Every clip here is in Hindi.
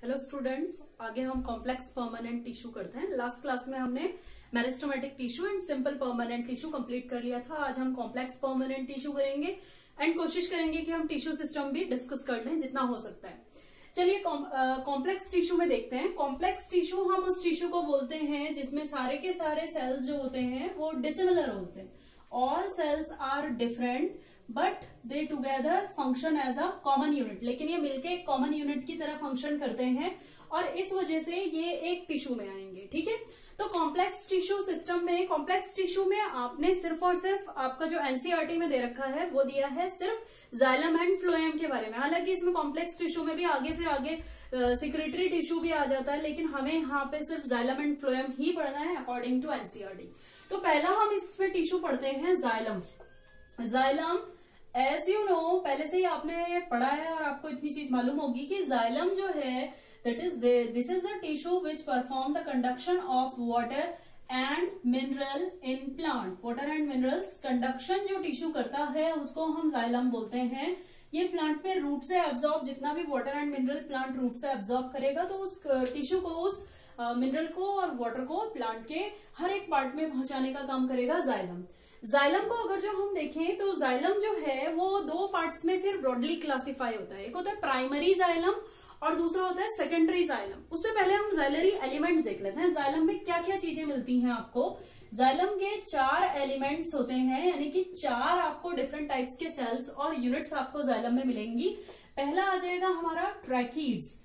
हेलो स्टूडेंट्स, आगे हम कॉम्प्लेक्स परमानेंट टिश्यू करते हैं। लास्ट क्लास में हमने meristematic tissue and simple permanent tissue complete कर लिया था। आज हम कॉम्प्लेक्स परमानेंट टिश्यू करेंगे एंड कोशिश करेंगे कि हम टिश्यू सिस्टम भी डिस्कस कर लें जितना हो सकता है। चलिए कॉम्प्लेक्स टिश्यू में देखते हैं। कॉम्प्लेक्स टिश्यू हम उस टिश्यू को बोलते हैं जिसमें सारे के सारे सेल्स जो होते हैं वो डिसिमिलर होते हैं। All cells are different but they together function as a common unit, लेकिन ये मिलके एक कॉमन यूनिट की तरह फंक्शन करते हैं और इस वजह से ये एक टिश्यू में आएंगे। ठीक है, तो कॉम्प्लेक्स टिश्यू सिस्टम में, कॉम्प्लेक्स टिश्यू में आपने सिर्फ और सिर्फ आपका जो एनसीईआरटी में दे रखा है वो दिया है सिर्फ जाइलम एंड फ्लोएम के बारे में। हालांकि इसमें कॉम्प्लेक्स टिश्यू में भी आगे सिक्रेटरी टिश्यू भी आ जाता है, लेकिन हमें यहाँ पे सिर्फ जाइलम एंड फ्लोएम ही पढ़ना है अकॉर्डिंग टू एनसीईआरटी। तो पहला हम इसमें टिश्यू पढ़ते हैं xylem. Xylem as you know, पहले से ही आपने पढ़ा है और आपको इतनी चीज मालूम होगी कि जाइलम जो है this is the tissue which perform the conduction of water and mineral in plant. Water and minerals conduction जो टिश्यू करता है उसको हम जाइलम बोलते हैं। ये प्लांट में रूट से एब्जॉर्ब, जितना भी water and mineral plant root से एब्जॉर्ब करेगा तो उस टिश्यू को, उस मिनरल को और वाटर को प्लांट के हर एक पार्ट में पहुंचाने का काम करेगा जाइलम। जाइलम को अगर जो हम देखें तो जाइलम जो है वो दो पार्ट्स में फिर ब्रॉडली क्लासिफाई होता है। एक होता है प्राइमरी जाइलम और दूसरा होता है सेकेंडरी जाइलम। उससे पहले हम जाइलरी एलिमेंट्स देख लेते हैं। जाइलम में क्या क्या चीजें मिलती हैं आपको। जाइलम के 4 एलिमेंट्स होते हैं, यानी कि 4 आपको डिफरेंट टाइप्स के सेल्स और यूनिट्स आपको जाइलम में मिलेंगी। पहला आ जाएगा हमारा ट्रैकीड्स,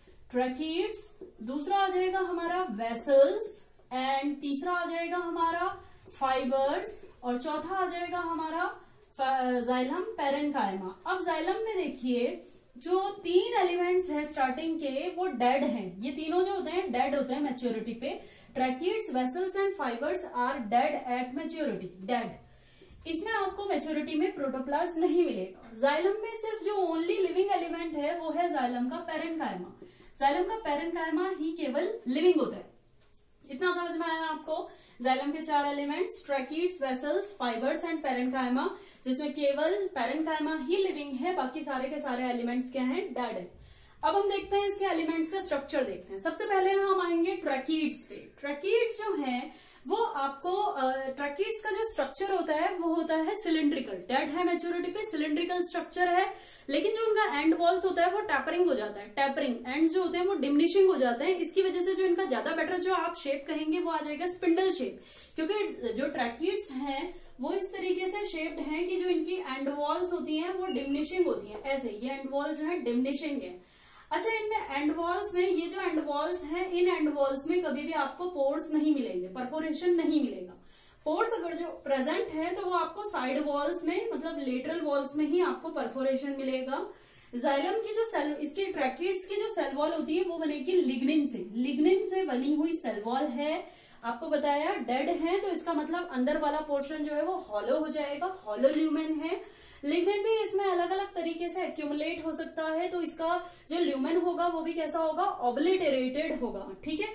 दूसरा आ जाएगा हमारा वेसल्स एंड तीसरा आ जाएगा हमारा फाइबर्स और चौथा आ जाएगा हमारा जाइलम पैरेन्काइमा। अब जाइलम में देखिए जो 3 एलिमेंट्स हैं स्टार्टिंग के वो डेड हैं। ये तीनों जो होते हैं डेड होते हैं मैच्योरिटी पे। Tracheids, vessels and fibres are dead at maturity, dead. इसमें आपको मैच्योरिटी में प्रोटोप्लाज्म नहीं मिलेगा। जाइलम में सिर्फ जो ओनली लिविंग एलिमेंट है वो है जाइलम का पैरेन्काइमा। जाइलम का पैरेन्काइमा ही केवल लिविंग होता है। इतना समझ में आया आपको। जाइलम के 4 elements tracheids, vessels, fibres and parenchyma, जिसमें केवल पैरेन्काइमा ही लिविंग है, बाकी सारे के सारे एलिमेंट्स क्या हैं, डेड है। अब हम देखते हैं इसके एलिमेंट्स का स्ट्रक्चर देखते हैं। सबसे पहले हम आएंगे ट्रैकीड्स पे। ट्रैकीड्स जो है वो आपको ट्रैकीड्स का जो स्ट्रक्चर होता है वो होता है सिलिंड्रिकल। डेड है मैच्योरिटी पे, सिलिंड्रिकल स्ट्रक्चर है, लेकिन जो उनका एंड वॉल्स होता है वो टैपरिंग हो जाता है। टैपरिंग एंड जो होते हैं वो डिमिनिशिंग हो जाते हैं। इसकी वजह से जो इनका ज्यादा बेटर जो आप शेप कहेंगे वो आ जाएगा स्पिंडल शेप, क्योंकि जो ट्रैकीड्स हैं वो इस तरीके से शेप्ड हैं कि जो इनकी एंड वॉल्स होती हैं वो डिमिनिशिंग होती हैं। ऐसे ये एंड वॉल जो है डिमिनिशिंग है। अच्छा, इनमें एंड वॉल्स में, ये जो एंड वॉल्स हैं, इन एंड वॉल्स में कभी भी आपको पोर्स नहीं मिलेंगे, परफोरेशन नहीं मिलेगा। पोर्स अगर जो प्रेजेंट है तो वो आपको साइड वॉल्स में, मतलब लेटरल वॉल्स में ही आपको परफोरेशन मिलेगा। जाइलम की जो सेल, इसके ट्रैकीड्स की जो सेल वॉल होती है वो बनेगी लिग्निन से बनी हुई सेल वॉल है। आपको बताया डेड है तो इसका मतलब अंदर वाला पोर्शन जो है वो हॉलो हो जाएगा, हॉलो ल्यूमेन है। लिग्निन भी इसमें अलग अलग तरीके से एक्यूमुलेट हो सकता है, तो इसका जो ल्यूमेन होगा वो भी कैसा होगा, ऑब्लिटेरेटेड होगा। ठीक है,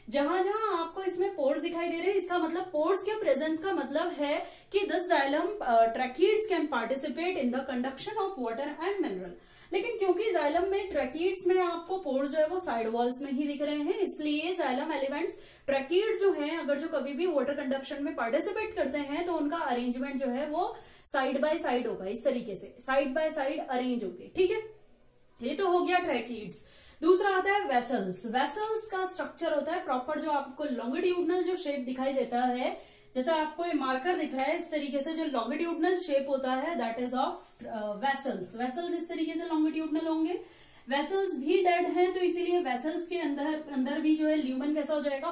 जहां जहां आपको इसमें पोर्स दिखाई दे रहे हैं, इसका मतलब पोर्स के प्रेजेंस का मतलब है कि the xylem tracheids can participate in the conduction of water and mineral. लेकिन क्योंकि जाइलम में ट्रैकीड्स में आपको पोर्स जो है वो साइड वॉल्स में ही दिख रहे हैं, इसलिए जाइलम एलिमेंट्स ट्रैकीड्स जो हैं अगर जो कभी भी वाटर कंडक्शन में पार्टिसिपेट करते हैं तो उनका अरेंजमेंट जो है वो साइड बाय साइड होगा, इस तरीके से साइड बाय साइड अरेंज होंगे। ठीक है, ये तो हो गया ट्रैकीड्स। दूसरा आता है वेसल्स। वेसल्स का स्ट्रक्चर होता है प्रॉपर, जो आपको लॉन्गिट्यूडनल जो शेप दिखाई देता है, जैसा आपको ये मार्कर दिख रहा है इस तरीके से जो लॉन्गिट्यूडनल शेप होता है that is of vessels. Vessels इस तरीके से लॉन्गिट्यूडनल होंगे। वेसल्स भी डेड हैं तो इसीलिए वेसल्स के अंदर भी जो है ल्यूमन कैसा हो जाएगा,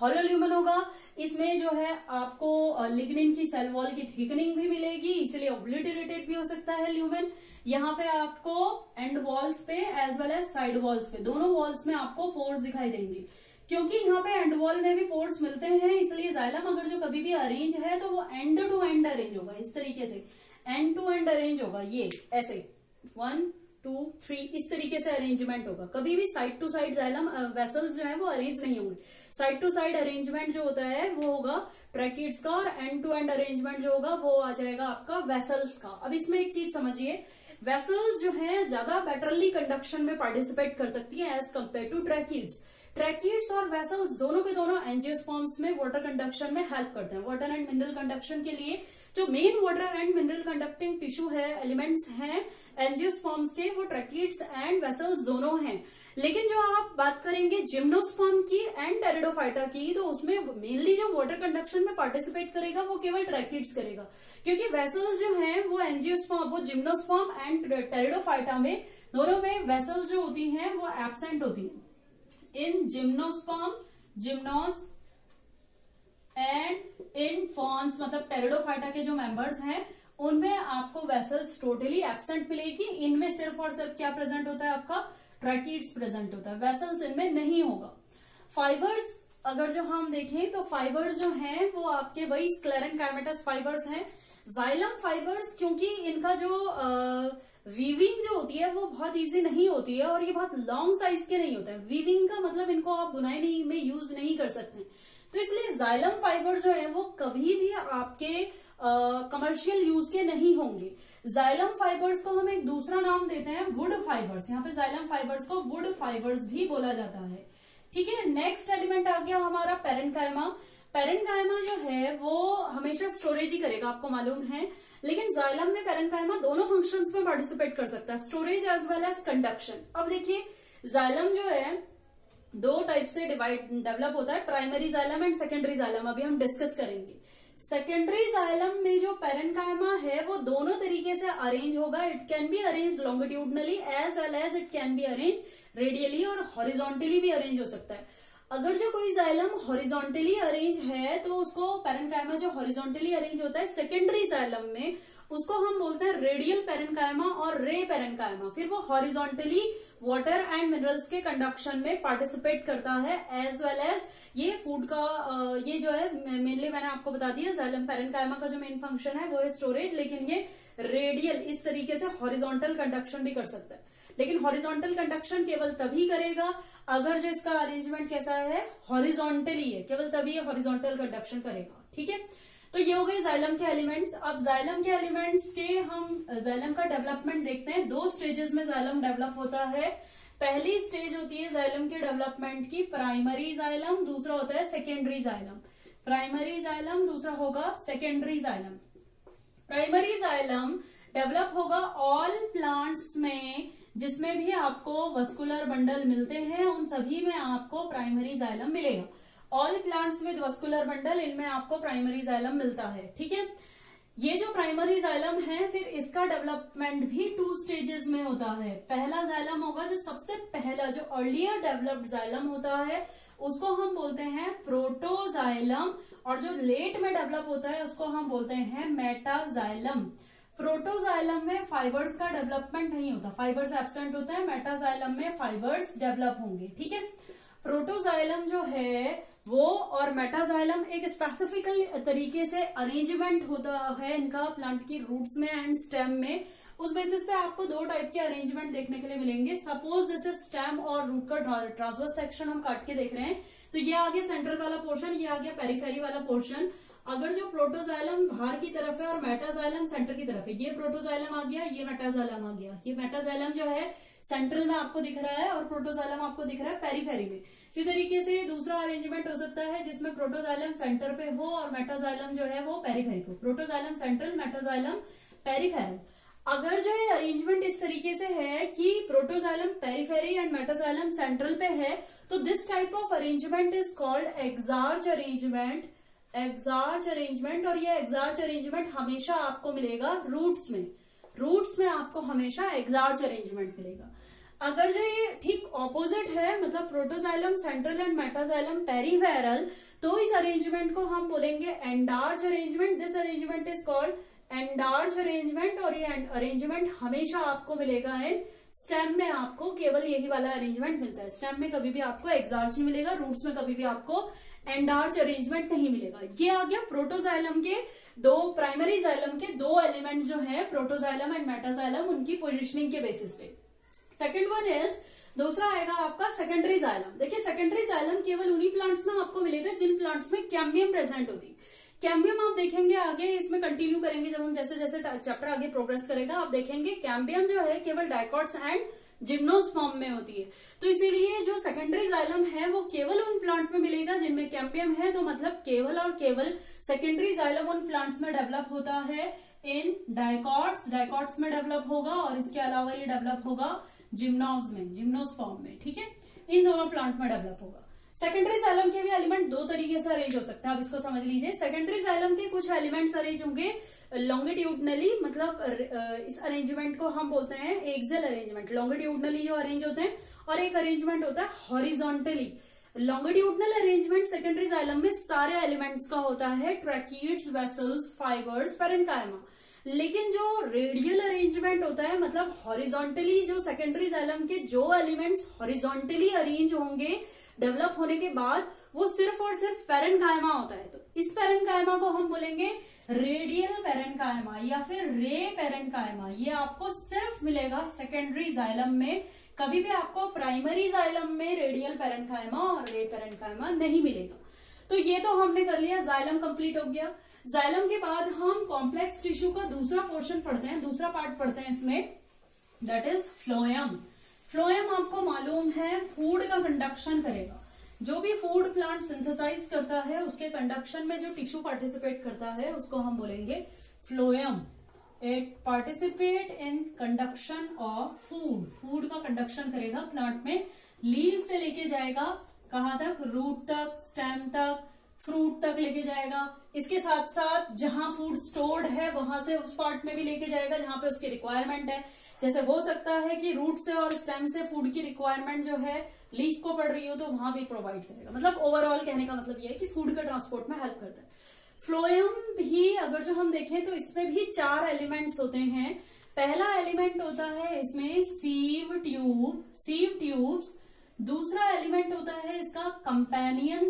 हॉलो ल्यूमन होगा। इसमें जो है आपको लिग्निन की सेल वॉल की थिकनिंग भी मिलेगी, इसलिए ऑब्लिटरेटेड भी हो सकता है ल्यूमन। यहाँ पे आपको एंड वॉल्स पे as well as side walls पे, दोनों वॉल्स में आपको पोर्स दिखाई देंगे। क्योंकि यहाँ पे एंड वॉल में भी पोर्स मिलते हैं, इसलिए जाइलम अगर जो कभी भी अरेंज है तो वो एंड टू एंड अरेंज होगा, इस तरीके से एंड टू एंड अरेंज होगा। ये ऐसे 1 2 3 इस तरीके से अरेंजमेंट होगा। कभी भी side to side xylem vessels जो है वो अरेंज नहीं होंगे। साइड टू साइड अरेंजमेंट जो होता है वो होगा ट्रैकीड्स का, और एंड टू एंड अरेंजमेंट जो होगा वो आ जाएगा आपका वेसल्स का। अब इसमें एक चीज समझिए, वेसल्स जो है ज्यादा बेटरली कंडक्शन में पार्टिसिपेट कर सकती है as compare to tracheids. Tracheids और वेसल्स दोनों के दोनों एंजियोस्पर्म्स में वाटर कंडक्शन में हेल्प करते हैं। वाटर एंड मिनरल कंडक्शन के लिए जो main water and mineral conducting tissue है, एलिमेंट्स हैं एंजियोस्पर्म्स के, वो ट्रैकिड्स एंड वेसल्स दोनों हैं। लेकिन जो आप बात करेंगे जिम्नोस्पर्म की एंड टेरिडोफाइटा की, तो उसमें मेनली जो वाटर कंडक्शन में पार्टिसिपेट करेगा वो केवल ट्रैकिड्स करेगा, क्योंकि वेसल्स जो हैं वो एंजियोस्पर्म, वो जिम्नोस्पर्म एंड टेरिडोफाइटा में दोनों में वेसल्स जो होती हैं वो एब्सेंट होती हैं। इन जिम्नोस्पर्म, जिम्नोस एंड इन फॉन्स, मतलब टेरिडोफाइटा के जो मेंबर्स हैं उनमें आपको वेसल्स टोटली एब्सेंट मिलेगी। इनमें सिर्फ और सिर्फ क्या प्रेजेंट होता है, आपका ट्रैकिड्स प्रेजेंट होता है, वेसल्स इनमें नहीं होगा। फाइबर्स अगर जो हम देखें तो फाइबर्स जो हैं वो आपके वही स्क्लेरेनकाइमेटस फाइबर्स हैं। जाइलम फाइबर्स, क्योंकि इनका जो वीविंग जो होती है वो बहुत इजी नहीं होती है और ये बहुत लॉन्ग साइज के नहीं होते हैं। वीविंग का मतलब इनको आप बुनाई में यूज नहीं कर सकते, तो इसलिए जाइलम फाइबर जो है वो कभी भी आपके कमर्शियल यूज के नहीं होंगे। जाइलम फाइबर्स को हम एक दूसरा नाम देते हैं वुड फाइबर्स। यहाँ पे जाइलम फाइबर्स को वुड फाइबर्स भी बोला जाता है। ठीक है, नेक्स्ट एलिमेंट आ गया हमारा पेरेन्काइमा। पेरेन्काइमा जो है वो हमेशा स्टोरेज ही करेगा, आपको मालूम है, लेकिन जाइलम में पेरेन्काइमा दोनों फंक्शंस में पार्टिसिपेट कर सकता है, storage as well as conduction. अब देखिए जाइलम जो है दो टाइप से डेवलप होता है, primary xylem and secondary xylem. अभी हम डिस्कस करेंगे। सेकेंडरी जाइलम में जो पेरेन्काइमा है वो दोनों तरीके से अरेंज होगा। It can be arrange longitudinally as well as it can be arrange radially, और हॉरिजॉन्टली भी अरेंज हो सकता है। अगर जो कोई जाइलम हॉरिजॉन्टली अरेंज है तो उसको पेरेन्काइमा जो हॉरिजॉन्टली अरेंज होता है सेकेंडरी जाइलम में, उसको हम बोलते हैं रेडियल पेरेन्काइमा और रे पेरेन्काइमा। फिर वो हॉरिजॉन्टली वाटर एंड मिनरल्स के कंडक्शन में पार्टिसिपेट करता है, एज वेल एज ये फूड का ये जो है मेनली मैंने आपको बता दिया जाइलम पेरेन्काइमा का जो मेन फंक्शन है वो है स्टोरेज, लेकिन ये रेडियल इस तरीके से हॉरिजॉन्टल कंडक्शन भी कर सकता है। लेकिन हॉरिजॉन्टल कंडक्शन केवल तभी करेगा अगर जो इसका अरेंजमेंट कैसा है, हॉरिजॉन्टली है, केवल तभी ये हॉरिजॉन्टल कंडक्शन करेगा। ठीक है, तो ये हो गए जाइलम के एलिमेंट्स। अब जाइलम के एलिमेंट्स के हम जाइलम का डेवलपमेंट देखते हैं। दो स्टेजेस में जाइलम डेवलप होता है। पहली स्टेज होती है जाइलम के डेवलपमेंट की प्राइमरी जाइलम, दूसरा होता है सेकेंडरी जाइलम। प्राइमरी जाइलम, दूसरा होगा secondary xylem. Primary xylem develop होगा ऑल प्लांट्स में जिसमें भी आपको वस्कुलर बंडल मिलते हैं, उन सभी में आपको प्राइमरी जाइलम मिलेगा। All plants with vascular bundle, इनमें आपको प्राइमरी जाइलम मिलता है। ठीक है, ये जो प्राइमरी जाइलम है फिर इसका डेवलपमेंट भी टू स्टेजेस में होता है। पहला जाइलम होगा जो सबसे पहला जो अर्लियर डेवलप्ड जाइलम होता है उसको हम बोलते हैं प्रोटोजाइलम, और जो लेट में डेवलप होता है उसको हम बोलते हैं मेटाजाइलम। प्रोटोजाइलम में फाइबर्स का डेवलपमेंट नहीं होता, फाइबर्स एब्सेंट होता है। मेटाजाइलम में फाइबर्स डेवलप होंगे। ठीक है, प्रोटोजाइलम जो है वो और मेटाजाइलम एक स्पेसिफिकल तरीके से अरेंजमेंट होता है इनका प्लांट की रूट्स में एंड स्टेम में। उस बेसिस पे आपको दो टाइप के अरेंजमेंट देखने के लिए मिलेंगे। सपोज दिस इज स्टेम और रूट का ट्रांसवर्स सेक्शन हम काट के देख रहे हैं, तो ये आ गया सेंट्रल वाला पोर्शन, ये आ गया पेरिफेरी वाला पोर्शन। अगर जो प्रोटोजाइलम बाहर की तरफ है और मेटाजाइलम सेंटर की तरफ है, ये प्रोटोजाइलम आ गया, ये मेटाजाइलम आ गया। ये मेटाजाइलम जो है सेंट्रल में आपको दिख रहा है और प्रोटोजाइलम आपको दिख रहा है पेरिफेरी में। इसी तरीके से दूसरा अरेंजमेंट हो सकता है जिसमें प्रोटोजाइलम सेंटर पे हो और मेटाजाइलम जो है वो पेरिफेरी पे। Protoxylem central, metaxylem peripheral. अगर जो ये अरेंजमेंट इस तरीके से है कि protoxylem periphery and metaxylem central पे है, तो this type of arrangement is called exarch arrangement. Exarch arrangement, और ये एक्सार्च अरेंजमेंट हमेशा आपको मिलेगा रूट्स में। रूट्स में आपको हमेशा एक्सार्च अरेंजमेंट मिलेगा। अगर जो ये ठीक ऑपोजिट है, मतलब protoxylem central and metaxylem peripheral, तो इस अरेंजमेंट को हम बोलेंगे endarch arrangement. This arrangement is called endarch arrangement, और ये अरेंजमेंट हमेशा आपको मिलेगा इन स्टेम में। आपको केवल यही वाला अरेंजमेंट मिलता है, स्टेम में कभी भी आपको एक्सार्च नहीं मिलेगा, रूट्स में कभी भी आपको एंडार्च अरेंजमेंट नहीं मिलेगा। ये आ गया प्रोटोजाइलम के दो, प्राइमरी जाइलम के दो एलिमेंट जो है प्रोटोजाइलम एंड मेटाजाइलम, उनकी पोजिशनिंग के बेसिस पे। सेकेंड वन इज, दूसरा आएगा आपका सेकेंडरी जाइलम। देखिए सेकेंडरी जाइलम केवल उन्हीं प्लांट्स में आपको मिलेगा जिन प्लांट्स में कैम्बियम प्रेजेंट होती। कैम्बियम आप देखेंगे आगे, इसमें कंटिन्यू करेंगे जब हम जैसे जैसे चैप्टर आगे प्रोग्रेस करेगा, आप देखेंगे कैम्बियम जो है केवल डाइकॉट्स एंड जिम्नोस्पर्म में होती है। तो इसीलिए जो सेकेंडरी जाइलम है वो केवल उन प्लांट में मिलेगा जिनमें कैम्बियम है। तो मतलब केवल और केवल सेकेंडरी जाइलम उन प्लांट्स में डेवलप होता है इन डाइकॉट्स में डेवलप होगा, और इसके अलावा ये डेवलप होगा जिम्नोस्पर्म में। ठीक है, इन दोनों प्लांट में डेवलप होगा। सेकेंडरी जाइलम के भी एलिमेंट दो तरीके से अरेंज हो सकते हैं, आप इसको समझ लीजिए। सेकेंडरी जाइलम के कुछ एलिमेंट्स अरेंज होंगे लॉन्गिट्यूडनली, मतलब इस अरेंजमेंट को हम बोलते हैं एक्सियल अरेंजमेंट। लॉन्गिट्यूडनली जो अरेंज होते हैं, और एक अरेंजमेंट होता है horizontally. Longitudinal arrangement secondary xylem में सारे एलिमेंट्स का होता है, ट्रैकिड्स, वेसल्स, फाइबर्स, पैरेन्काइमा। लेकिन जो रेडियल अरेंजमेंट होता है, मतलब हॉरिजॉन्टली, जो सेकेंडरी जाइलम के जो एलिमेंट्स हॉरिजॉन्टली अरेंज होंगे डेवलप होने के बाद, वो सिर्फ और सिर्फ पैरेन्काइमा होता है। तो इस पैरेन्काइमा को हम बोलेंगे रेडियल पैरेन्काइमा या फिर रे पैरेन्काइमा। ये आपको सिर्फ मिलेगा सेकेंडरी जाइलम में, कभी भी आपको प्राइमरी जाइलम में रेडियल पैरेन्काइमा और रे पैरेन्काइमा नहीं मिलेगा। तो ये तो हमने कर लिया, जाइलम कंप्लीट हो गया। जाइलम के बाद हम कॉम्प्लेक्स टिश्यू का दूसरा पोर्शन पढ़ते हैं, दूसरा पार्ट पढ़ते हैं इसमें, दैट इज फ्लोएम। फ्लोएम आपको मालूम है फूड का कंडक्शन करेगा। जो भी फूड प्लांट सिंथेसाइज करता है उसके कंडक्शन में जो टिश्यू पार्टिसिपेट करता है उसको हम बोलेंगे phloem. It participate in conduction of food. Food का कंडक्शन करेगा प्लांट में, लीव से लेके जाएगा कहां तक, रूट तक, स्टेम तक, फ्रूट तक लेके जाएगा। इसके साथ साथ जहां फूड स्टोर्ड है वहां से उस पार्ट में भी लेके जाएगा जहां पे उसकी रिक्वायरमेंट है। जैसे हो सकता है कि रूट से और स्टेम से फूड की रिक्वायरमेंट जो है लीफ को पड़ रही हो, तो वहां भी प्रोवाइड करेगा। मतलब ओवरऑल कहने का मतलब यह है कि फूड का ट्रांसपोर्ट में हेल्प करता है। फ्लोएम भी अगर जो हम देखें तो इसमें भी 4 एलिमेंट्स होते हैं। पहला एलिमेंट होता है इसमें सीव ट्यूब्स। दूसरा एलिमेंट होता है इसका कंपेनियन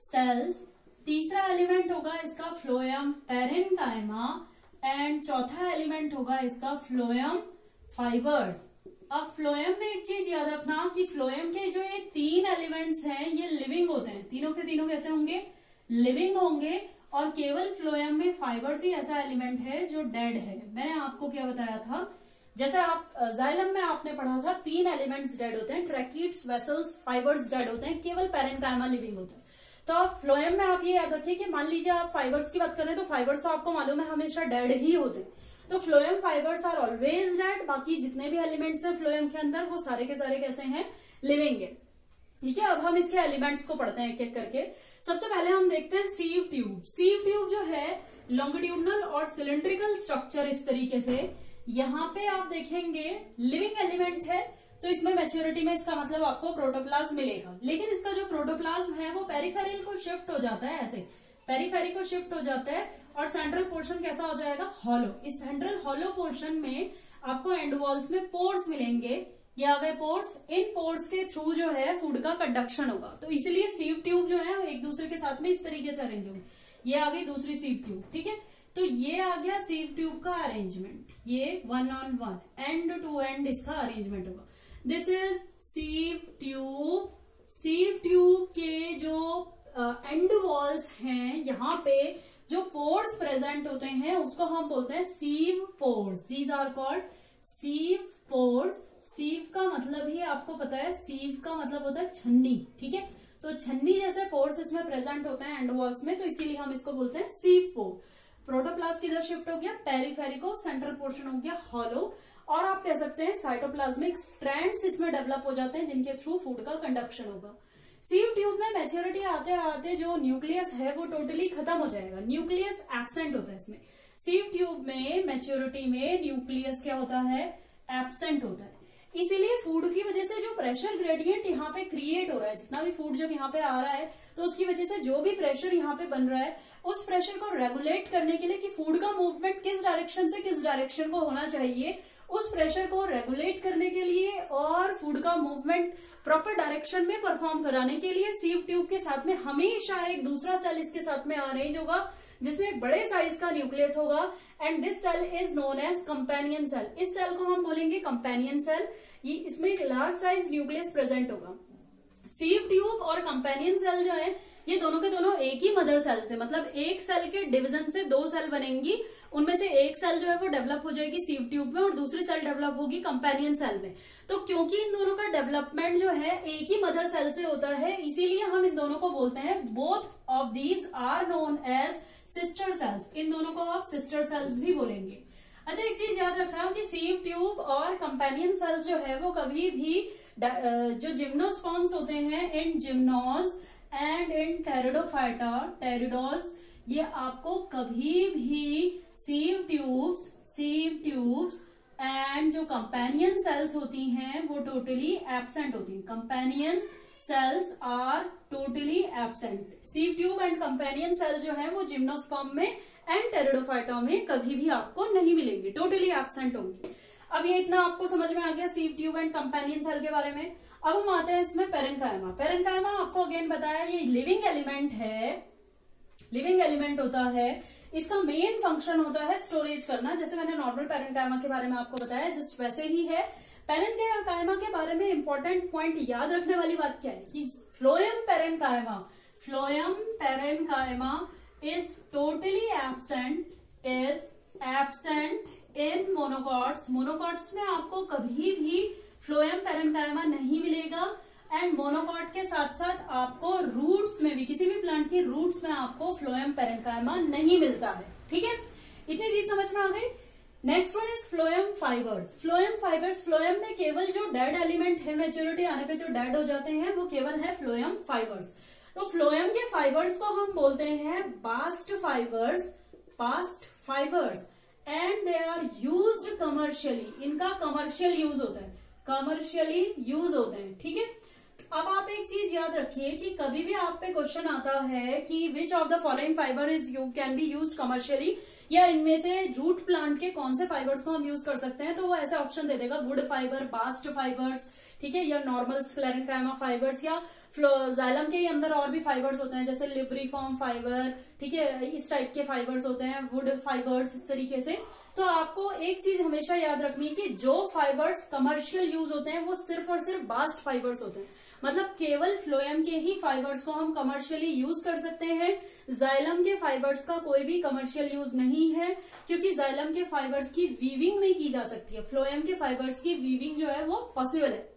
सेल्स। तीसरा एलिमेंट होगा इसका फ्लोएम पैरेन्काइमा, एंड चौथा एलिमेंट होगा इसका फ्लोएम फाइबर्स। अब फ्लोएम में एक चीज याद रखना कि फ्लोएम के जो ये 3 एलिमेंट्स हैं ये लिविंग होते हैं। तीनों के तीनों कैसे होंगे, लिविंग होंगे। और केवल फ्लोएम में फाइबर्स ही ऐसा एलिमेंट है जो डेड है। मैंने आपको क्या बताया था, जैसे आप जाइलम में आपने पढ़ा था 3 एलिमेंट्स डेड होते हैं, ट्रैकिड्स, वेसल्स, फाइबर्स डेड होते हैं, केवल पैरेन्काइमा लिविंग होता है। तो आप फ्लोएम में आप ये याद रखिए कि मान लीजिए आप फाइबर्स की बात कर रहे हैं तो फाइबर्स तो आपको मालूम है हमेशा डेड ही होते हैं। तो phloem fibres are always dead. बाकी जितने भी एलिमेंट्स हैं फ्लोएम के अंदर वो सारे के सारे कैसे हैं, लिविंग है। ठीक है, अब हम इसके एलिमेंट्स को पढ़ते हैं एक एक करके। सबसे पहले हम देखते हैं सीव ट्यूब। सीव ट्यूब जो है लॉन्गिट्यूडनल और सिलिंड्रिकल स्ट्रक्चर इस तरीके से। यहाँ पे आप देखेंगे लिविंग एलिमेंट है, तो इसमें मैच्योरिटी में इसका मतलब आपको प्रोटोप्लाज्म मिलेगा। लेकिन इसका जो प्रोटोप्लाज्म है वो पेरिफेरल को शिफ्ट हो जाता है, ऐसे पेरिफेरी को शिफ्ट हो जाता है, और सेंट्रल पोर्शन कैसा हो जाएगा, हॉलो। इस सेंट्रल हॉलो पोर्शन में आपको एंड वॉल्स में पोर्स मिलेंगे। ये आ गए पोर्स। इन पोर्स के थ्रू जो है फूड का कंडक्शन होगा। तो इसलिए सीव ट्यूब जो है एक दूसरे के साथ में इस तरीके से अरेंज होंगे। ये आ गई दूसरी सीव ट्यूब। ठीक है, तो ये आ गया सीव ट्यूब का अरेंजमेंट। ये 1 on 1 एंड टू एंड इसका अरेंजमेंट होगा। This is sieve tube. Sieve tube के जो एंड वॉल्स हैं, यहाँ पे जो पोर्स प्रेजेंट होते हैं उसको हम बोलते हैं sieve pores. These are called sieve pores. Sieve का मतलब ही आपको पता है, सीव का मतलब होता है छन्नी। ठीक है, तो छन्नी जैसे पोर्स इसमें प्रेजेंट होते हैं एंड वॉल्स में, तो इसीलिए हम इसको बोलते हैं सीव पोर। प्रोटोप्लाज्म किधर शिफ्ट हो गया, पेरिफेरिको, सेंट्रल पोर्शन हो गया हॉलो। और आप कह सकते हैं साइटोप्लाज्मिक स्ट्रैंड्स इसमें डेवलप हो जाते हैं जिनके थ्रू फूड का कंडक्शन होगा। सीव ट्यूब में मैच्योरिटी आते आते जो न्यूक्लियस है वो टोटली खत्म हो जाएगा। न्यूक्लियस एब्सेंट होता है इसमें। सीव ट्यूब में मैच्योरिटी में न्यूक्लियस क्या होता है, एब्सेंट होता है। इसीलिए फूड की वजह से जो प्रेशर ग्रेडियंट यहाँ पे क्रिएट हो रहा है, जितना भी फूड जब यहाँ पे आ रहा है तो उसकी वजह से जो भी प्रेशर यहाँ पे बन रहा है, उस प्रेशर को रेगुलेट करने के लिए कि फूड का मूवमेंट किस डायरेक्शन से किस डायरेक्शन को होना चाहिए, उस प्रेशर को रेगुलेट करने के लिए और फूड का मूवमेंट प्रॉपर डायरेक्शन में परफॉर्म कराने के लिए सीव ट्यूब के साथ में हमेशा एक दूसरा सेल इसके साथ में अरेंज होगा जिसमें बड़े साइज का न्यूक्लियस होगा, and this cell is known as companion cell. इस सेल को हम बोलेंगे कंपेनियन सेल। ये इसमें एक लार्ज साइज न्यूक्लियस प्रेजेंट होगा। सीव ट्यूब और कंपेनियन सेल जो है ये दोनों के दोनों एक ही मदर सेल से, मतलब एक सेल के डिवीजन से 2 सेल बनेंगी, उनमें से एक सेल जो है वो डेवलप हो जाएगी सीव ट्यूब में और दूसरी सेल डेवलप होगी कंपेनियन सेल में। तो क्योंकि इन दोनों का डेवलपमेंट जो है एक ही मदर सेल से होता है, इसीलिए हम इन दोनों को बोलते हैं both of these are known as sister cells. इन दोनों को आप सिस्टर सेल्स भी बोलेंगे। अच्छा, एक चीज याद रखना कि सीव ट्यूब और कंपेनियन सेल्स जो है वो कभी भी जो जिम्नोस्पर्म्स होते हैं इन जिम्नोज एंड इन टेरिडोफाइटा टेरिडोज, ये आपको कभी भी सीव ट्यूब्स एंड जो कंपेनियन सेल्स होती हैं वो टोटली एब्सेंट होती हैं। Companion cells are totally absent. Sieve tube and companion cell जो है वो जिम्नोस्पर्म में एंड टेरिडोफाइटा में कभी भी आपको नहीं मिलेंगे, टोटली एब्सेंट होंगी। अब ये इतना आपको समझ में आ गया sieve tube and companion cell के बारे में। अब हम आते हैं इसमें पेरेन्काइमा। पेरेन्काइमा आपको अगेन बताया ये लिविंग एलिमेंट है, लिविंग एलिमेंट होता है। इसका मेन फंक्शन होता है स्टोरेज करना, जैसे मैंने नॉर्मल पेरेन्काइमा के बारे में आपको बताया जस्ट वैसे ही है। पेरेन्काइमा के बारे में इंपॉर्टेंट पॉइंट याद रखने वाली बात क्या है कि phloem parenchyma is totally absent in monocots. Monocots में आपको कभी भी फ्लोएम पेरेन्काइमा नहीं मिलेगा एंड मोनोकॉट के साथ साथ आपको रूट्स में भी, किसी भी प्लांट की रूट्स में आपको फ्लोएम पेरेन्काइमा नहीं मिलता है। ठीक है, इतनी चीज समझ में आ गई। Next one is phloem fibres. Phloem में केवल जो डेड एलिमेंट है मेच्योरिटी आने पे जो डेड हो जाते हैं वो केवल है फ्लोएम फाइबर्स। तो फ्लोएम के फाइबर्स को हम बोलते हैं bast fibres and they are used commercially. इनका कमर्शियल यूज होता है, ठीक है। अब आप एक चीज याद रखिए कि कभी भी आप पे क्वेश्चन आता है कि which of the following fibre is can be use commercially, या इनमें से जूट प्लांट के कौन से फाइबर्स को हम यूज कर सकते हैं, तो वो ऐसे ऑप्शन दे देगा वुड फाइबर, बास्ट फाइबर्स, ठीक है, या नॉर्मल स्क्लेरेन्काइमा फाइबर्स, या जाइलम के अंदर और भी फाइबर्स होते हैं जैसे लिब्रिफॉर्म फाइबर, ठीक है, इस टाइप के फाइबर्स होते हैं, वुड फाइबर्स, इस तरीके से। तो आपको एक चीज हमेशा याद रखनी है कि जो फाइबर्स कमर्शियल यूज होते हैं वो सिर्फ और सिर्फ बास्ट फाइबर्स होते हैं, मतलब केवल फ्लोएम के ही फाइबर्स को हम कमर्शियली यूज कर सकते हैं। जाइलम के फाइबर्स का कोई भी कमर्शियल यूज नहीं है क्योंकि जाइलम के फाइबर्स की वीविंग नहीं की जा सकती है। फ्लोएम के फाइबर्स की वीविंग जो है वो पॉसिबल है।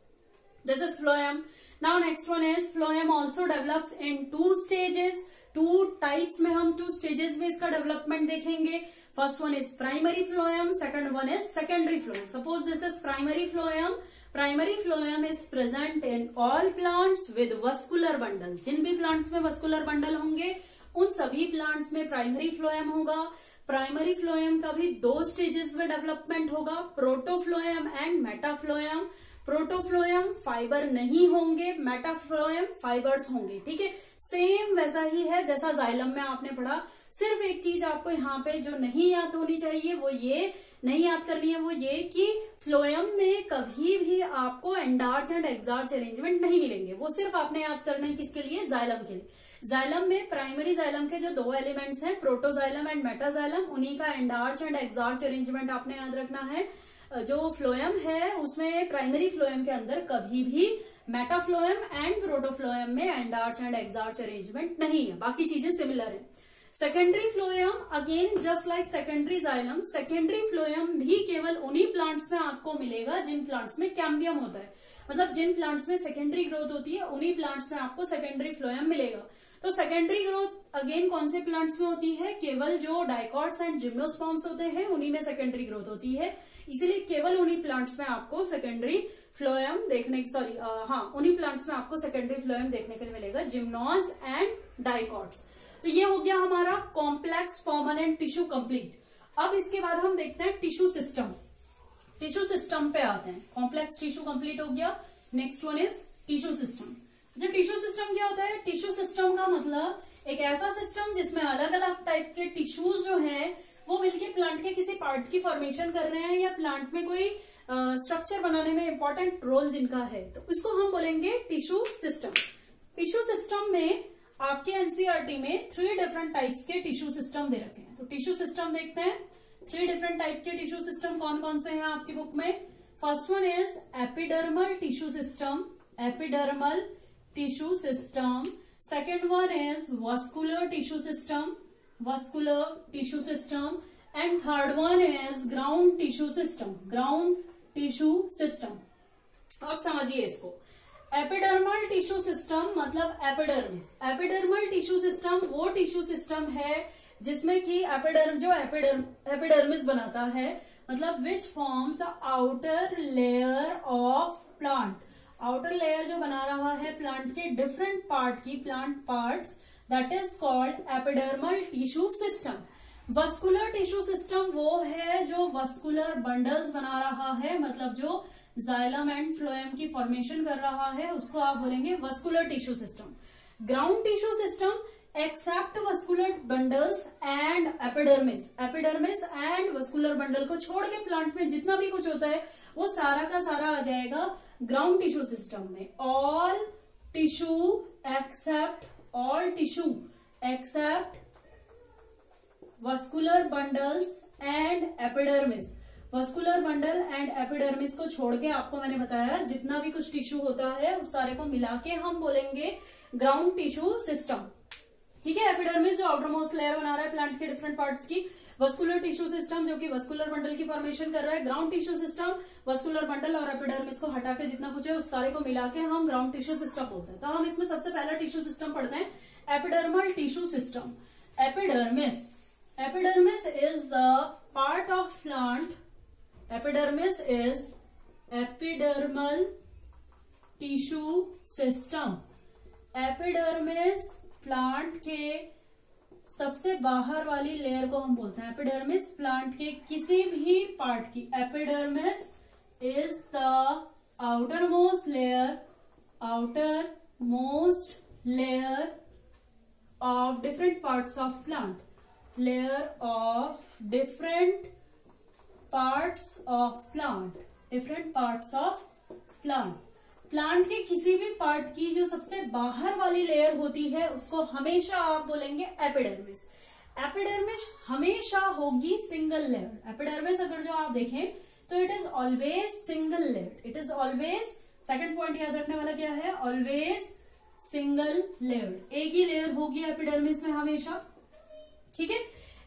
This is phloem. Now next one is phloem also develops in 2 stages. 2 types में हम 2 स्टेजेस में इसका डेवलपमेंट देखेंगे। First one is primary phloem, second one is secondary phloem. Suppose this is primary phloem. Primary phloem is present in all plants with vascular bundle. जिन भी plants में vascular bundle होंगे उन सभी plants में primary phloem होगा। प्राइमरी फ्लोएम का भी 2 स्टेजेस में डेवलपमेंट होगा, protophloem and metaphloem. Protophloem fibre नहीं होंगे, मेटाफ्लोएम फाइबर्स होंगे, ठीक है। सेम वैसा ही है जैसा जाइलम में आपने पढ़ा। सिर्फ एक चीज आपको यहाँ पे जो नहीं याद होनी चाहिए वो ये नहीं याद करनी है, वो ये कि फ्लोएम में कभी भी आपको एंडार्च एंड एक्सार्च अरेंजमेंट नहीं मिलेंगे। वो सिर्फ आपने याद करना है किसके लिए, जाइलम के लिए। जाइलम में प्राइमरी जाइलम के जो 2 एलिमेंट्स हैं प्रोटोजाइलम एंड मेटाजाइलम, उन्हीं का एंडार्च एंड एक्सार्च अरेंजमेंट आपने याद रखना है। जो फ्लोएम है उसमें प्राइमरी फ्लोएम के अंदर कभी भी मेटाफ्लोएम एंड प्रोटोफ्लोएम में एंडार्च एंड एक्सार्च अरेंजमेंट नहीं है, बाकी चीजें सिमिलर है। Secondary phloem again just like secondary xylem, secondary phloem भी केवल उन्हीं प्लांट्स में आपको मिलेगा जिन प्लांट्स में कैम्बियम होता है, मतलब जिन प्लांट्स में सेकेंडरी ग्रोथ होती है उन्हीं प्लांट्स में आपको सेकेंडरी फ्लोएम मिलेगा। तो सेकेंडरी ग्रोथ अगेन कौन से प्लांट्स में होती है, केवल जो डाइकॉट्स एंड जिम्नोस्पर्म्स होते हैं उन्हीं में सेकेंडरी ग्रोथ होती है, इसीलिए केवल उन्हीं प्लांट्स में आपको सेकेंडरी फ्लोएम उन्हीं प्लांट्स में आपको सेकेंडरी फ्लोएम देखने के लिए मिलेगा, जिम्नोज एंड डाइकॉट्स। तो ये हो गया हमारा कॉम्प्लेक्स परमानेंट टिश्यू कंप्लीट। अब इसके बाद हम देखते हैं टिश्यू सिस्टम। टिश्यू सिस्टम पे आते हैं। कॉम्प्लेक्स टिश्यू कंप्लीट हो गया, next one is tissue system. जो टिश्यू सिस्टम क्या होता है, टिश्यू सिस्टम का मतलब एक ऐसा सिस्टम जिसमें अलग अलग टाइप के टिश्यूज जो है वो मिलके प्लांट के किसी पार्ट की फॉर्मेशन कर रहे हैं या प्लांट में कोई स्ट्रक्चर बनाने में इंपॉर्टेंट रोल जिनका है, तो इसको हम बोलेंगे टिश्यू सिस्टम। टिश्यू सिस्टम में आपके एनसीईआरटी में 3 डिफरेंट टाइप्स के टिश्यू सिस्टम दे रखे हैं। तो टिश्यू सिस्टम देखते हैं। 3 डिफरेंट टाइप के टिश्यू सिस्टम कौन कौन से हैं आपकी बुक में। First one is epidermal tissue system, epidermal tissue system. Second one is vascular tissue system, and third one is ground tissue system. अब समझिए इसको। एपिडर्मल टिश्यू सिस्टम मतलब एपिडर्मिस। एपिडर्मल टिश्यू सिस्टम वो टिश्यू सिस्टम है जिसमें कि एपिडर्मिस बनाता है, मतलब which forms the outer layer of plant. Outer layer जो बना रहा है प्लांट के डिफरेंट पार्ट की, plant parts, that is called epidermal tissue system. Vascular tissue system वो है जो वस्कुलर बंडल्स बना रहा है, मतलब जो जाइलम एंड फ्लोएम की फॉर्मेशन कर रहा है, उसको आप बोलेंगे vascular tissue system. Ground tissue system except vascular bundles and epidermis and vascular bundle को छोड़ के प्लांट में जितना भी कुछ होता है वो सारा का सारा आ जाएगा ग्राउंड टिश्यू सिस्टम में। All tissue except vascular bundles and epidermis. Vascular bundle and epidermis को छोड़ के आपको मैंने बताया जितना भी कुछ टिश्यू होता है उस सारे को मिला के हम बोलेंगे ग्राउंड टिश्यू सिस्टम। ठीक है, एपिडर्मिस जो आउटर मोस्ट लेयर बना रहा है प्लांट के डिफरेंट पार्ट्स की, वस्कुलर टिश्यू सिस्टम जो कि वस्कुलर बंडल की फॉर्मेशन कर रहा है, ground tissue system vascular bundle और एपिडर्मिस को हटा के जितना कुछ है उस सारे को मिला के हम ग्राउंड टिश्यू सिस्टम बोलते हैं। तो हम इसमें सबसे पहला टिश्यू सिस्टम पढ़ते हैं, epidermal tissue system. Epidermis is the part of plant, epidermis is epidermal tissue system. Epidermis plant के सबसे बाहर वाली लेयर को हम बोलते हैं एपिडर्मिस। प्लांट के किसी भी पार्ट की, epidermis is the outer most layer of different parts of plant, plant के किसी भी पार्ट की जो सबसे बाहर वाली लेयर होती है उसको हमेशा आप बोलेंगे एपिडर्मिस। एपिडर्मिस हमेशा होगी सिंगल लेयर। एपिडर्मिस अगर जो आप देखें तो it is always single layer. Second point याद रखने वाला क्या है, ऑलवेज सिंगल लेयर, एक ही लेयर होगी एपिडर्मिस में हमेशा। ठीक है,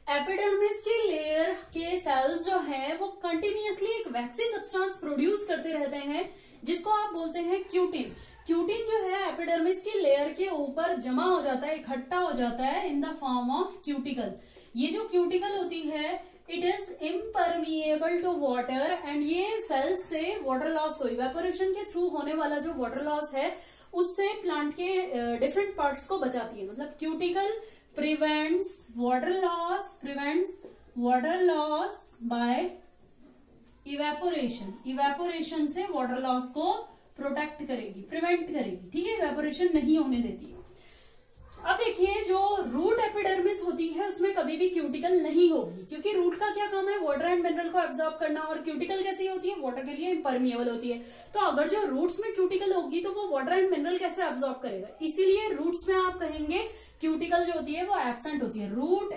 एपिडर्मिस की लेयर के सेल्स जो हैं वो कंटिन्यूअसली एक वैक्सी सब्सटेंस प्रोड्यूस करते रहते हैं जिसको आप बोलते हैं क्यूटिन। क्यूटिन जो है एपिडर्मिस की लेयर के ऊपर जमा हो जाता है, इकट्ठा हो जाता है in the form of cuticle. ये जो क्यूटिकल होती है it is impermeable to water and ये सेल्स से वाटर लॉस को, इवेपोरेशन के थ्रू होने वाला जो वाटर लॉस है उससे प्लांट के डिफरेंट पार्ट्स को बचाती है। मतलब cuticle prevents water loss by evaporation से water loss को प्रोटेक्ट करेगी, प्रिवेंट करेगी। ठीक है, इवेपोरेशन नहीं होने देती। अब देखिए जो रूट एपिडर्मिस होती है उसमें कभी भी क्यूटिकल नहीं होगी, क्योंकि रूट का क्या काम है, वाटर एंड मिनरल को एब्जॉर्ब करना, और क्यूटिकल कैसी होती है, वाटर के लिए इम्परमिएबल होती है। तो अगर जो रूट्स में क्यूटिकल होगी तो वो वाटर एंड मिनरल कैसे एब्जॉर्ब करेगा, इसीलिए रूट्स में आप कहेंगे क्यूटिकल जो होती है वो एब्सेंट होती है। रूट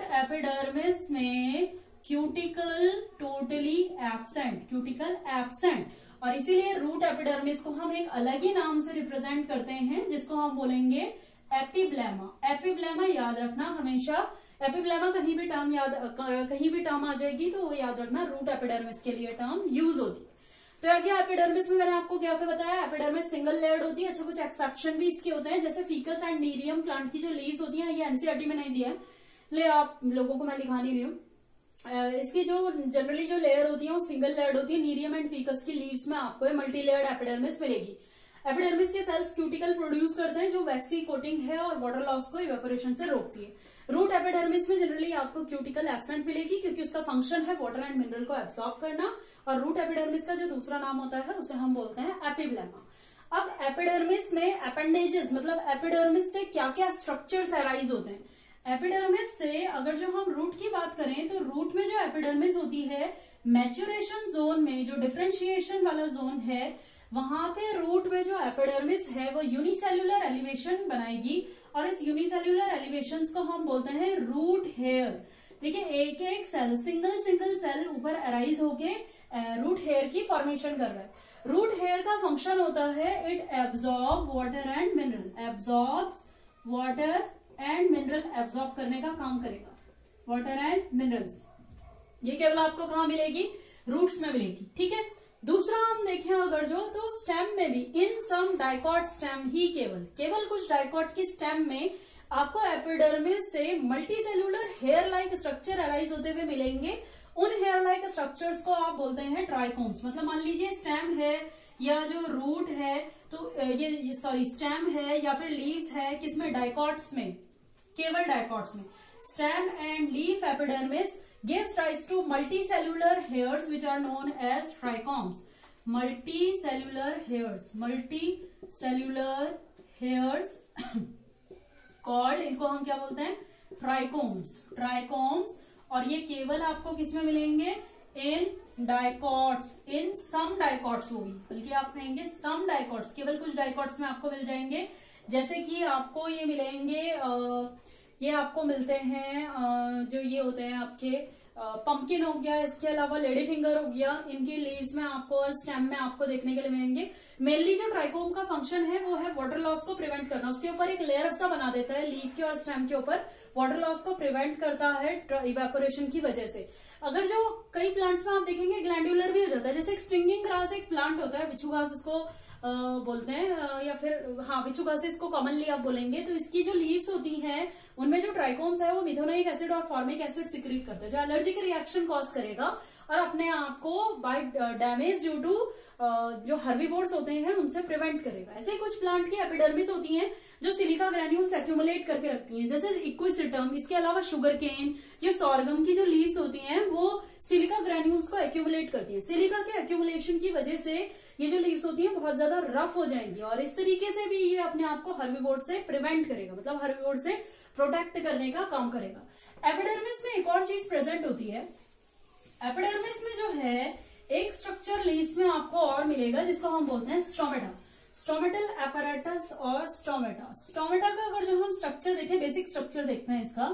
एपिडर्मिस में क्यूटिकल टोटली एब्सेंट, और इसीलिए रूट एपिडर्मिस को हम एक अलग ही नाम से रिप्रेजेंट करते हैं जिसको हम बोलेंगे एपिब्लेमा। याद रखना हमेशा, एपिब्लेमा कहीं भी टर्म आ जाएगी तो वो याद रखना रूट एपिडर्मिस के लिए टर्म यूज होती है। तो आगे एपिडर्मिस में मैंने आपको क्या बताया, एपिडर्मिस सिंगल लेयर्ड होती है। अच्छा, कुछ एक्सेप्शन भी इसके होते हैं, जैसे फीकस एंड नीरियम प्लांट की जो लीव्स होती हैं, ये एनसीईआरटी में नहीं दिया है इसलिए आप लोगों को मैं लिखा नहीं रही हूँ। इसकी जो जनरली जो लेयर होती है वो सिंगल लेयर्ड होती है। नीरियम एंड फीकस की लीव्स में आपको मल्टी लेयर्ड एपिडर्मिस मिलेगी। एपिडर्मिस के सेल्स क्यूटिकल प्रोड्यूस करते हैं जो वैक्सी कोटिंग है और वाटर लॉस को इवेपोरेशन से रोकती है। रूट एपिडर्मिस में जनरली आपको क्यूटिकल एब्सेंट मिलेगी क्योंकि उसका फंक्शन है वाटर एंड मिनरल को एब्सॉर्ब करना, और रूट एपिडर्मिस का जो दूसरा नाम होता है उसे हम बोलते हैं एपिब्लेमा। अब एपिडर्मिस में अपेंडेजेस मतलब एपिडर्मिस से क्या क्या स्ट्रक्चर्स अराइज होते हैं। एपिडर्मिस से अगर जो हम रूट की बात करें तो रूट में जो एपिडर्मिस होती है, मैच्योरेशन जोन में जो डिफरेंशिएशन वाला जोन है वहां पे रूट में जो एपिडर्मिस है वो यूनिसेल्युलर एलिवेशन बनाएगी, और इस यूनिसेल्युलर एलिवेशन को हम बोलते हैं रूट हेयर। देखिए एक एक सेल, सिंगल सेल ऊपर अराइज होके रूट हेयर की फॉर्मेशन कर रहा है। रूट हेयर का फंक्शन होता है it absorb water and mineral, absorbs water and mineral, absorb करने का काम करेगा वाटर एंड मिनरल्स। ये केवल आपको कहाँ मिलेगी, रूट्स में मिलेगी, ठीक है। दूसरा हम देखें अगर जो, तो स्टेम में भी इन सम डाइकॉट स्टेम ही केवल कुछ डाइकॉट की स्टेम में आपको एपिडर्मिस से multicellular hair like structure arise होते हुए मिलेंगे। उन हेयर लाइक स्ट्रक्चर्स को आप बोलते हैं ट्राइकोम्स। मतलब मान लीजिए स्टेम है या जो रूट है, तो ये स्टेम है या फिर लीव्स है, किसमें, डाइकॉट्स में, केवल डाइकॉट्स में। Stem and leaf epidermis gives rise to multicellular hairs which are known as trichomes. multicellular hairs called, इनको हम क्या बोलते हैं, ट्राइकोम्स। और ये केवल आपको किसमें मिलेंगे, इन डाइकॉट्स, इन सम डाइकॉट्स, वो भी बल्कि आप कहेंगे सम डाइकॉट्स, केवल कुछ डाइकॉट्स में आपको मिल जाएंगे। जैसे कि आपको ये मिलेंगे, ये आपको मिलते हैं जो ये होते हैं आपके पंपकिन हो गया, इसके अलावा लेडी फिंगर हो गया, इनके लीव्स में आपको और स्टेम में आपको देखने के लिए मिलेंगे। मेनली जो ट्राइकोम का फंक्शन है वो है वाटर लॉस को प्रिवेंट करना, उसके ऊपर एक लेयर सा बना देता है लीफ के और स्टेम के ऊपर, वाटर लॉस को प्रिवेंट करता है इवेपोरेशन की वजह से। अगर जो कई प्लांट्स में आप देखेंगे ग्लैंडुलर भी हो जाता है, जैसे एक स्ट्रिंगिंग ग्रास एक प्लांट होता है, बिच्छू घास उसको बोलते हैं, या फिर बिच्छू घास से इसको कॉमनली आप बोलेंगे। तो इसकी जो लीव्स होती हैं उनमें जो ट्राइकोम्स है वो मिथोनिक एसिड और फॉर्मिक एसिड सिक्रीट करते हैं, जो एलर्जिक रिएक्शन कॉज करेगा और अपने आप को बाय डैमेज ड्यू टू जो हर्बीवोर्स होते हैं उनसे प्रिवेंट करेगा। ऐसे कुछ प्लांट की एपिडर्मिस होती हैं जो सिलिका ग्रैन्यूल्स एक्यूमुलेट करके रखती हैं, जैसे इक्विसिटम। इसके अलावा शुगर केन या सॉर्गम की जो लीव्स होती हैं वो सिलिका ग्रैन्यूल्स को एक्यूमुलेट करती हैं। सिलिका के एक्यूमुलेशन की वजह से ये जो लीव्स होती हैं बहुत ज्यादा रफ हो जाएंगी और इस तरीके से भी ये अपने आप को हर्बीवोर से प्रिवेंट करेगा, मतलब हर्बीवोर से प्रोटेक्ट करने का काम करेगा। एपिडर्मिस में एक और चीज प्रेजेंट होती है, एपिडर्मिस में जो है एक स्ट्रक्चर लीव्स में आपको और मिलेगा जिसको हम बोलते हैं स्टोमेटा, स्टोमेटल एपैरेटस और स्टोमेटा। स्टोमेटा का अगर जो हम स्ट्रक्चर देखें, बेसिक स्ट्रक्चर देखते हैं इसका,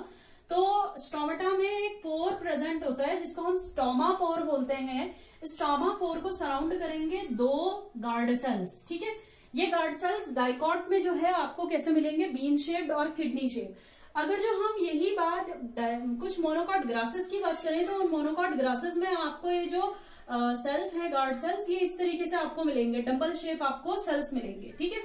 तो स्टोमेटा में एक पोर प्रेजेंट होता है जिसको हम स्टोमा पोर बोलते हैं। स्टोमा पोर को सराउंड करेंगे दो गार्ड सेल्स, ठीक है। ये गार्ड सेल्स डाइकॉट में जो है आपको कैसे मिलेंगे, बीन शेप्ड और किडनी शेप्ड। अगर जो हम यही बात कुछ मोनोकॉट ग्रासेस की बात करें तो उन मोनोकॉट ग्रासेस में आपको ये जो सेल्स है गार्ड सेल्स, ये इस तरीके से आपको मिलेंगे, डम्बल शेप आपको सेल्स मिलेंगे, ठीक है।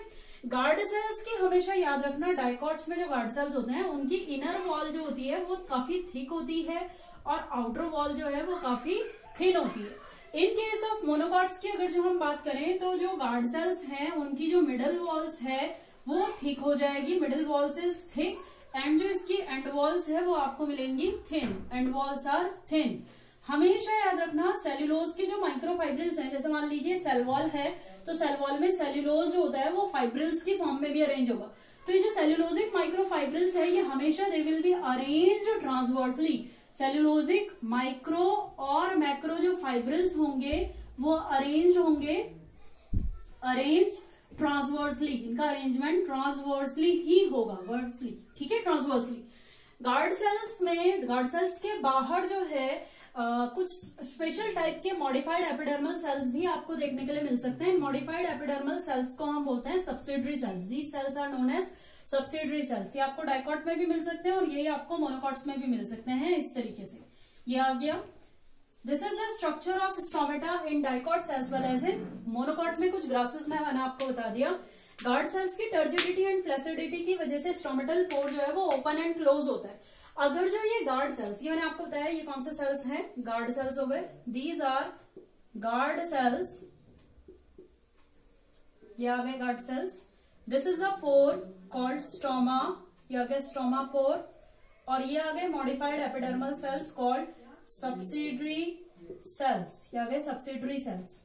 गार्ड सेल्स की हमेशा याद रखना, डाइकॉट्स में जो गार्ड सेल्स होते हैं उनकी इनर वॉल जो होती है वो काफी थिक होती है और आउटर वॉल जो है वो काफी थिन होती है। इन केस ऑफ मोनोकॉट्स की अगर जो हम बात करें तो जो गार्ड सेल्स हैं उनकी जो मिडल वॉल्स है वो थिक हो जाएगी, middle walls is thick, and जो इसकी एंड वॉल्स है वो आपको मिलेंगी thin, and walls are thin. हमेशा याद रखना सेल्यूलोज के जो माइक्रोफाइब्रिल्स हैं, जैसे मान लीजिए सेल वॉल है तो सेल वॉल में सेल्यूलोज जो होता है वो फाइब्रिल्स की फॉर्म में भी अरेंज होगा। तो ये जो सेल्यूलोजिक माइक्रोफाइब्रिल्स है ये हमेशा they will be arranged transversely. Cellulosic micro और मैक्रो जो फाइब्रिल्स होंगे वो अरेंज होंगे, अरेंज ट्रांसवर्सली, इनका अरेंजमेंट ट्रांसवर्सली ही होगा, वर्सली, ठीक है, ट्रांसवर्सली। गार्ड सेल्स में, गार्ड सेल्स के बाहर जो है कुछ स्पेशल टाइप के मॉडिफाइड एपिडर्मल सेल्स भी आपको देखने के लिए मिल सकते हैं। मॉडिफाइड एपिडर्मल सेल्स को हम बोलते हैं subsidiary cells. These cells are known as subsidiary cells. ये आपको डाइकॉट में भी मिल सकते हैं और यही आपको मोनोकॉट्स में भी मिल सकते हैं। इस तरीके से ये आ गया। This is the structure of stomata in dicots as well as in monocot में। कुछ ग्रासेस में मैंने आपको बता दिया। गार्ड सेल्स की टर्जिडिटी एंड फ्लैसिडिटी की वजह से स्टोमेटल पोर जो है वो ओपन एंड क्लोज होता है। अगर जो ये गार्ड सेल्स, ये मैंने आपको बताया ये कौन से सेल्स हैं, गार्ड सेल्स हो गए, दीज आर गार्ड सेल्स, ये आ गए guard cells. This is the pore called stoma, ये आ गया स्टोमा पोर, और ये आ गए modified epidermal cells called subsidiary cells, ये आ गए सब्सिडरी सेल्स।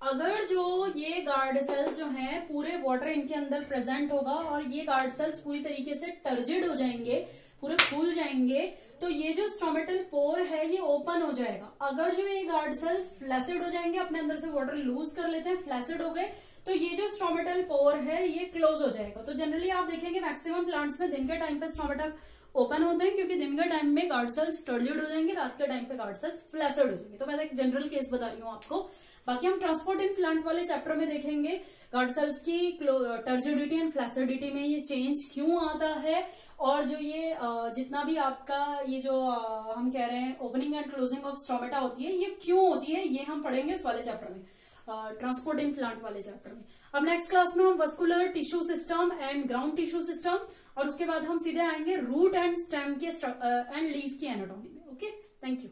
अगर जो ये गार्ड सेल्स जो हैं पूरे वाटर इनके अंदर प्रेजेंट होगा और ये गार्ड सेल्स पूरी तरीके से टर्जिड हो जाएंगे, पूरे फूल जाएंगे, तो ये जो स्टोमेटल पोर है ये ओपन हो जाएगा। अगर जो ये गार्ड सेल्स फ्लैसिड हो जाएंगे, अपने अंदर से वाटर लूज कर लेते हैं, फ्लैसिड हो गए, तो ये जो स्टोमेटल पोर है ये क्लोज हो जाएगा। तो जनरली आप देखेंगे मैक्सिमम प्लांट्स में दिन के टाइम पे स्टोमेटा ओपन होते हैं क्योंकि दिन के टाइम में गार्ड सेल्स टर्जिड हो जाएंगे, रात के टाइम पे गार्ड सेल्स फ्लैसिड हो जाएंगे। तो मैं एक जनरल केस बता रही हूँ आपको। बाकी हम ट्रांसपोर्ट इन प्लांट वाले चैप्टर में देखेंगे गार्ड सेल्स की टर्जिडिटी एंड फ्लैसिडिटी में ये चेंज क्यों आता है, और जो ये जितना भी आपका ये जो हम कह रहे हैं opening and closing of stomata होती है ये क्यों होती है, ये हम पढ़ेंगे उस वाले चैप्टर में, ट्रांसपोर्ट इन प्लांट वाले चैप्टर में। अब नेक्स्ट क्लास में हम vascular tissue system and ground tissue system, और उसके बाद हम सीधे आएंगे रूट एंड स्टेम के एंड लीफ की एनाटॉमी में। Okay, thank you.